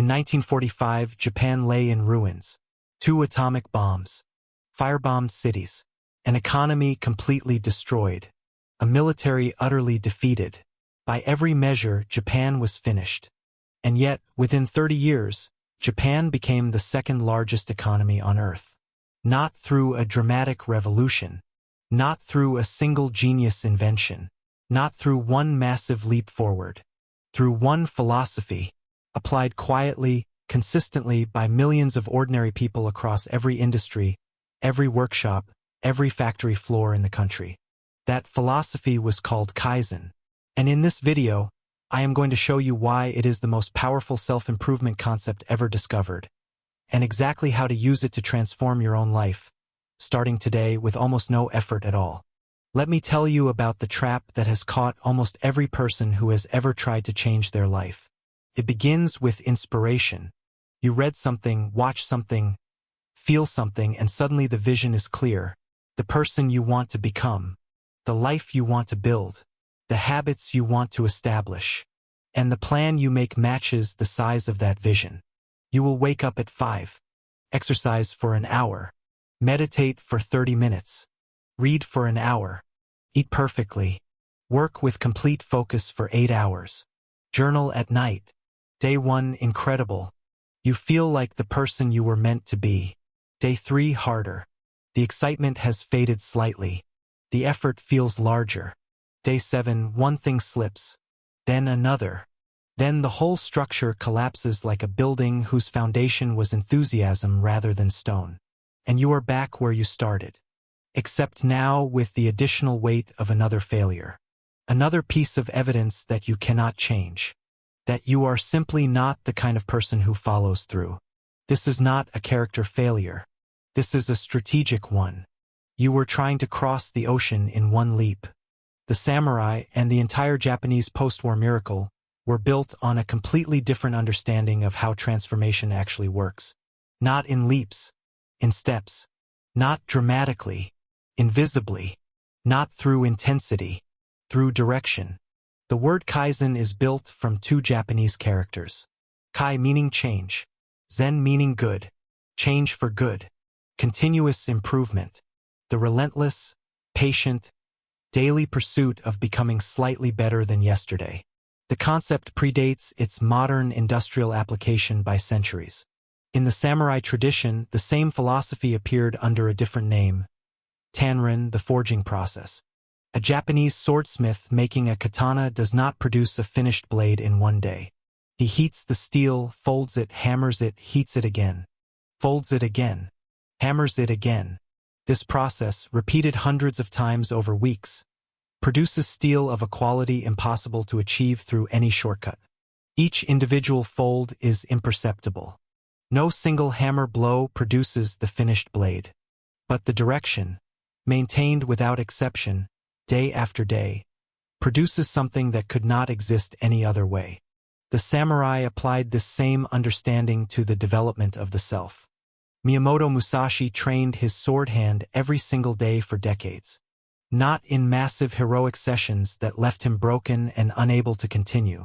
In 1945, Japan lay in ruins. 2 atomic bombs, firebombed cities, an economy completely destroyed, a military utterly defeated. By every measure, Japan was finished. And yet, within 30 years, Japan became the second largest economy on Earth. Not through a dramatic revolution, not through a single genius invention, not through one massive leap forward, through one philosophy, applied quietly, consistently by millions of ordinary people across every industry, every workshop, every factory floor in the country. That philosophy was called Kaizen. And in this video, I am going to show you why it is the most powerful self-improvement concept ever discovered, and exactly how to use it to transform your own life, starting today with almost no effort at all. Let me tell you about the trap that has caught almost every person who has ever tried to change their life. It begins with inspiration. You read something, watch something, feel something, and suddenly the vision is clear. The person you want to become, the life you want to build, the habits you want to establish, and the plan you make matches the size of that vision. You will wake up at 5, exercise for an hour, meditate for 30 minutes, read for an hour, eat perfectly, work with complete focus for 8 hours, journal at night. Day 1, incredible. You feel like the person you were meant to be. Day 3, harder. The excitement has faded slightly. The effort feels larger. Day 7, one thing slips. Then another. Then the whole structure collapses like a building whose foundation was enthusiasm rather than stone. And you are back where you started. Except now with the additional weight of another failure. Another piece of evidence that you cannot change. That you are simply not the kind of person who follows through. This is not a character failure. This is a strategic one. You were trying to cross the ocean in one leap. The samurai and the entire Japanese post-war miracle were built on a completely different understanding of how transformation actually works. Not in leaps, in steps. Not dramatically, invisibly. Not through intensity, through direction. The word Kaizen is built from 2 Japanese characters. Kai meaning change, Zen meaning good, change for good, continuous improvement, the relentless, patient, daily pursuit of becoming slightly better than yesterday. The concept predates its modern industrial application by centuries. In the samurai tradition, the same philosophy appeared under a different name, Tanrin, the forging process. A Japanese swordsmith making a katana does not produce a finished blade in one day. He heats the steel, folds it, hammers it, heats it again, folds it again, hammers it again. This process, repeated hundreds of times over weeks, produces steel of a quality impossible to achieve through any shortcut. Each individual fold is imperceptible. No single hammer blow produces the finished blade. But the direction, maintained without exception, day after day, produces something that could not exist any other way. The samurai applied this same understanding to the development of the self. Miyamoto Musashi trained his sword hand every single day for decades. Not in massive heroic sessions that left him broken and unable to continue.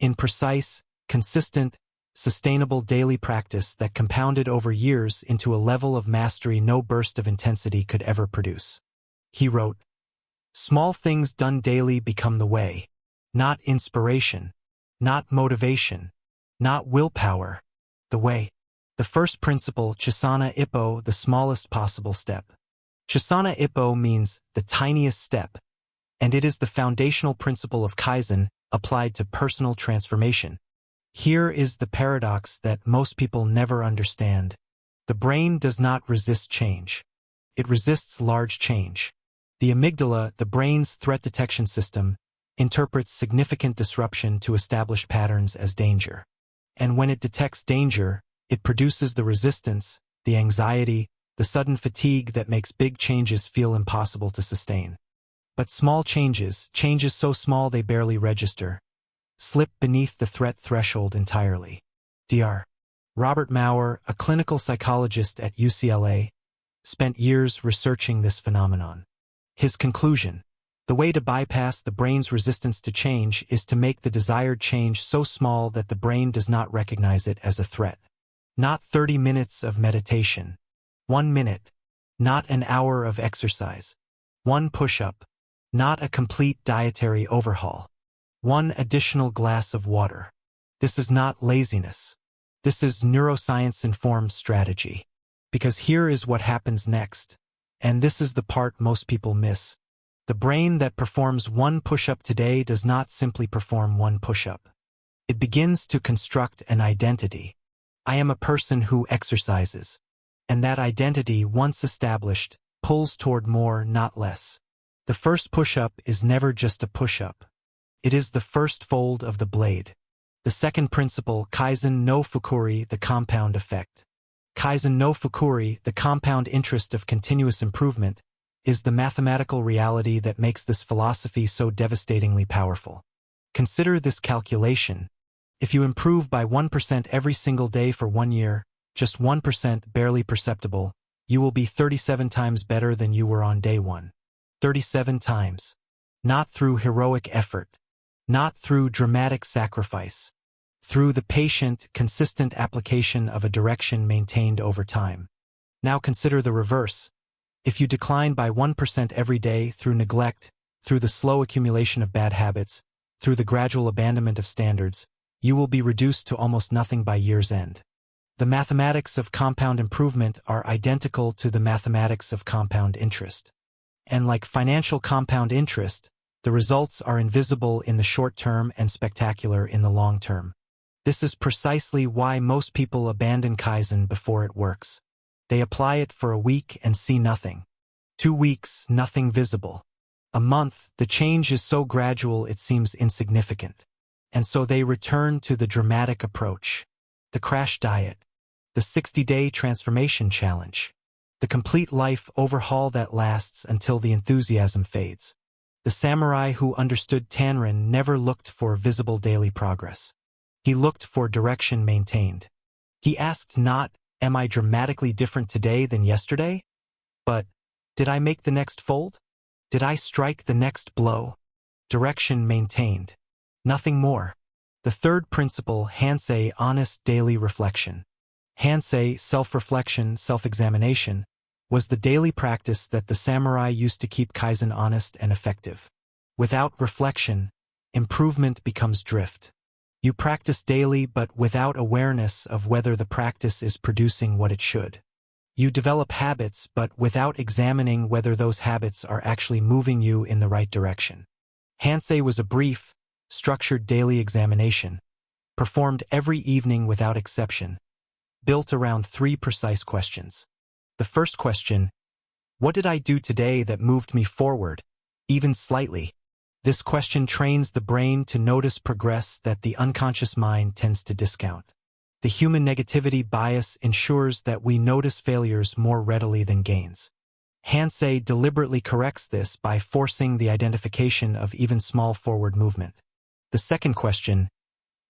In precise, consistent, sustainable daily practice that compounded over years into a level of mastery no burst of intensity could ever produce. He wrote, "Small things done daily become the way. Not inspiration, not motivation, not willpower. The way." The first principle, Chisana Ippo, the smallest possible step. Chisana Ippo means the tiniest step, and it is the foundational principle of Kaizen applied to personal transformation. Here is the paradox that most people never understand. The brain does not resist change. It resists large change. The amygdala, the brain's threat detection system, interprets significant disruption to established patterns as danger. And when it detects danger, it produces the resistance, the anxiety, the sudden fatigue that makes big changes feel impossible to sustain. But small changes, changes so small they barely register, slip beneath the threat threshold entirely. Dr. Robert Maurer, a clinical psychologist at UCLA, spent years researching this phenomenon. His conclusion: The way to bypass the brain's resistance to change is to make the desired change so small that the brain does not recognize it as a threat. Not 30 minutes of meditation. 1 minute. Not an hour of exercise. 1 push-up. Not a complete dietary overhaul. 1 additional glass of water. This is not laziness. This is neuroscience-informed strategy. Because here is what happens next. And this is the part most people miss. The brain that performs 1 push-up today does not simply perform 1 push-up. It begins to construct an identity. I am a person who exercises. And that identity, once established, pulls toward more, not less. The first push-up is never just a push-up. It is the first fold of the blade. The second principle, Kaizen no Fukuri, the compound effect. Kaizen no Fukuri, the compound interest of continuous improvement, is the mathematical reality that makes this philosophy so devastatingly powerful. Consider this calculation. If you improve by 1% every single day for 1 year, just 1% barely perceptible, you will be 37 times better than you were on day 1. 37 times. Not through heroic effort. Not through dramatic sacrifice. Through the patient, consistent application of a direction maintained over time. Now consider the reverse. If you decline by 1% every day through neglect, through the slow accumulation of bad habits, through the gradual abandonment of standards, you will be reduced to almost nothing by year's end. The mathematics of compound improvement are identical to the mathematics of compound interest. And like financial compound interest, the results are invisible in the short term and spectacular in the long term. This is precisely why most people abandon Kaizen before it works. They apply it for a week and see nothing. 2 weeks, nothing visible. A month, the change is so gradual it seems insignificant. And so they return to the dramatic approach. The crash diet. The 60-day transformation challenge. The complete life overhaul that lasts until the enthusiasm fades. The samurai who understood Tanrin never looked for visible daily progress. He looked for direction maintained. He asked not, am I dramatically different today than yesterday? But, did I make the next fold? Did I strike the next blow? Direction maintained. Nothing more. The third principle, Hansei, honest daily reflection. Hansei, self-reflection, self-examination, was the daily practice that the samurai used to keep Kaizen honest and effective. Without reflection, improvement becomes drift. You practice daily but without awareness of whether the practice is producing what it should. You develop habits but without examining whether those habits are actually moving you in the right direction. Hansei was a brief, structured daily examination, performed every evening without exception, built around 3 precise questions. The first question, what did I do today that moved me forward, even slightly? This question trains the brain to notice progress that the unconscious mind tends to discount. The human negativity bias ensures that we notice failures more readily than gains. Hansei deliberately corrects this by forcing the identification of even small forward movement. The second question,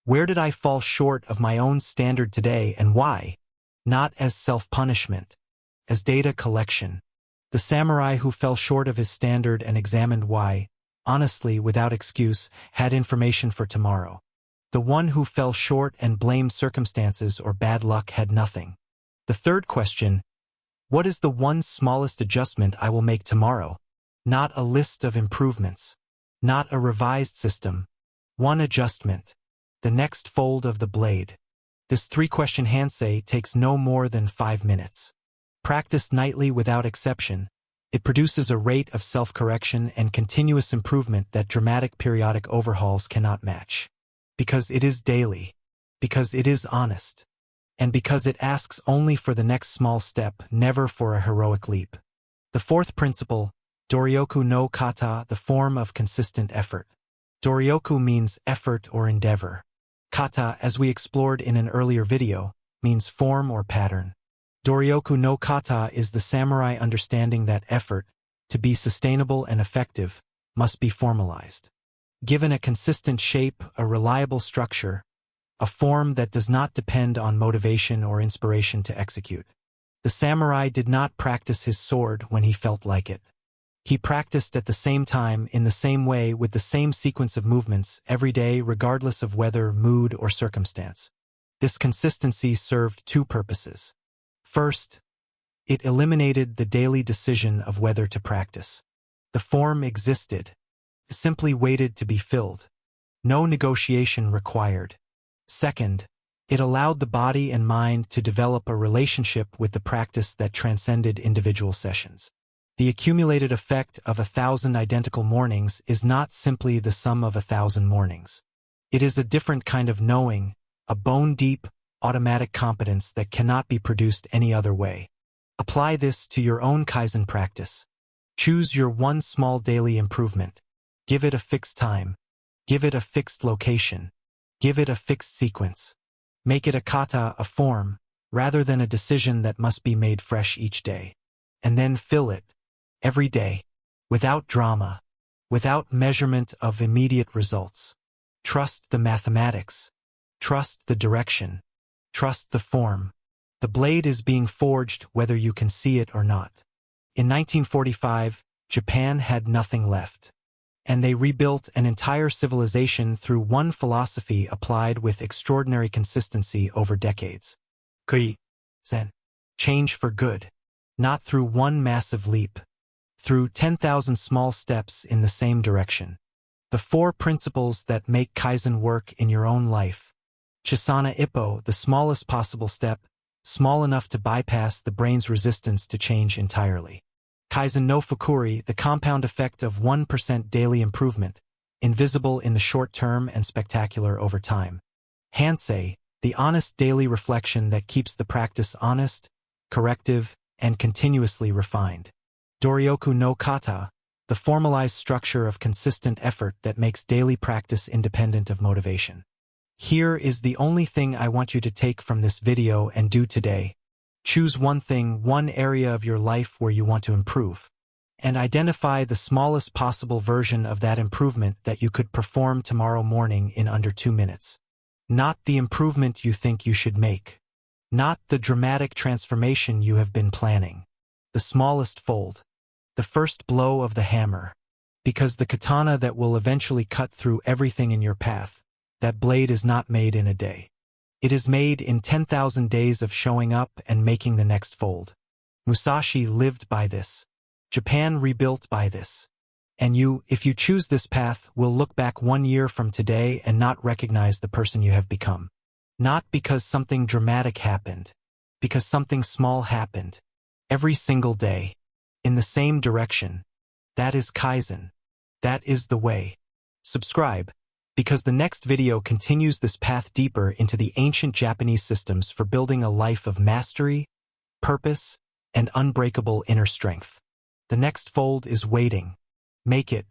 where did I fall short of my own standard today and why? Not as self-punishment, as data collection. The samurai who fell short of his standard and examined why, honestly, without excuse, had information for tomorrow. The one who fell short and blamed circumstances or bad luck had nothing. The third question, what is the one smallest adjustment I will make tomorrow? Not a list of improvements. Not a revised system. One adjustment. The next fold of the blade. This 3-question Hansei takes no more than 5 minutes. Practiced nightly without exception, it produces a rate of self-correction and continuous improvement that dramatic periodic overhauls cannot match. Because it is daily. Because it is honest. And because it asks only for the next small step, never for a heroic leap. The fourth principle, Doryoku no kata, the form of consistent effort. Doryoku means effort or endeavor. Kata, as we explored in an earlier video, means form or pattern. Doryoku no kata is the samurai understanding that effort, to be sustainable and effective, must be formalized. Given a consistent shape, a reliable structure, a form that does not depend on motivation or inspiration to execute. The samurai did not practice his sword when he felt like it. He practiced at the same time in the same way with the same sequence of movements every day regardless of weather, mood, or circumstance. This consistency served two purposes. First, it eliminated the daily decision of whether to practice. The form existed, simply waited to be filled. No negotiation required. Second, it allowed the body and mind to develop a relationship with the practice that transcended individual sessions. The accumulated effect of 1,000 identical mornings is not simply the sum of 1,000 mornings. It is a different kind of knowing, a bone-deep, automatic competence that cannot be produced any other way. Apply this to your own Kaizen practice. Choose your one small daily improvement. Give it a fixed time. Give it a fixed location. Give it a fixed sequence. Make it a kata, a form, rather than a decision that must be made fresh each day. And then fill it. Every day, without drama, without measurement of immediate results. Trust the mathematics. Trust the direction. Trust the form. The blade is being forged whether you can see it or not. In 1945, Japan had nothing left. And they rebuilt an entire civilization through one philosophy applied with extraordinary consistency over decades. Kaizen. Change for good. Not through one massive leap. Through 10,000 small steps in the same direction. The four principles that make Kaizen work in your own life. Chisana Ippo, the smallest possible step, small enough to bypass the brain's resistance to change entirely. Kaizen no Fukuri, the compound effect of 1% daily improvement, invisible in the short term and spectacular over time. Hansei, the honest daily reflection that keeps the practice honest, corrective, and continuously refined. Doryoku no kata, the formalized structure of consistent effort that makes daily practice independent of motivation. Here is the only thing I want you to take from this video and do today. Choose one thing, one area of your life where you want to improve, and identify the smallest possible version of that improvement that you could perform tomorrow morning in under 2 minutes. Not the improvement you think you should make. Not the dramatic transformation you have been planning. The smallest fold. The first blow of the hammer. Because the katana that will eventually cut through everything in your path, that blade is not made in a day. It is made in 10,000 days of showing up and making the next fold. Musashi lived by this. Japan rebuilt by this. And you, if you choose this path, will look back 1 year from today and not recognize the person you have become. Not because something dramatic happened. Because something small happened. Every single day. In the same direction. That is Kaizen. That is the way. Subscribe, because the next video continues this path deeper into the ancient Japanese systems for building a life of mastery, purpose, and unbreakable inner strength. The next fold is waiting. Make it.